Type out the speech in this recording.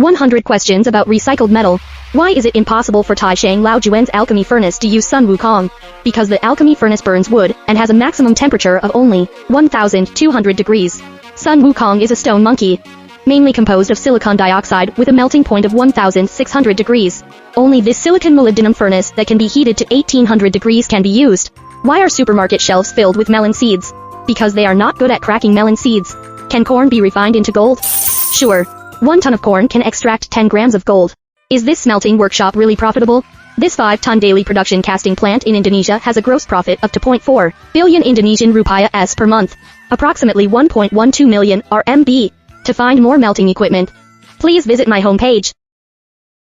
100 questions about recycled metal. Why is it impossible for Taishang Lao Juan's alchemy furnace to use Sun Wukong? Because the alchemy furnace burns wood and has a maximum temperature of only 1,200 degrees. Sun Wukong is a stone monkey, mainly composed of silicon dioxide with a melting point of 1,600 degrees. Only this silicon molybdenum furnace that can be heated to 1,800 degrees can be used. Why are supermarket shelves filled with melon seeds? Because they are not good at cracking melon seeds. Can corn be refined into gold? Sure. 1 ton of corn can extract 10 grams of gold. Is this smelting workshop really profitable? This 5-ton daily production casting plant in Indonesia has a gross profit of 2.4 billion Indonesian rupiahs per month, approximately 1.12 million RMB. To find more melting equipment, please visit my homepage.